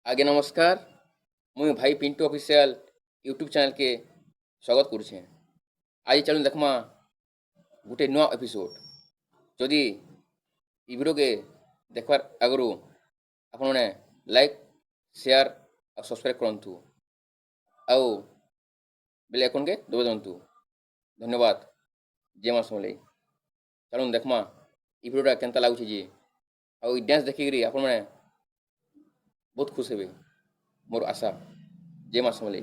आगे नमस्कार। मुई भाई पिंटू ऑफिशियल यूट्यूब चैनल के स्वागत करुछे। आज चलूँ देखमा गोटे नुआ एपिसोड। जदि इ वीडियो के देखबार आगु आपण मैंने लाइक शेयर और सब्सक्राइब करंतु आउ बेल आइकन के दबा दिंतु। धन्यवाद। जय मां समलेई। चलूँ देखमा इ वीडियोटा केनता लागुछि जे आउ इ डांस देखिकरी आपण मैंने बहुत खुश हेबे मोर आशा। जय मां समलेई।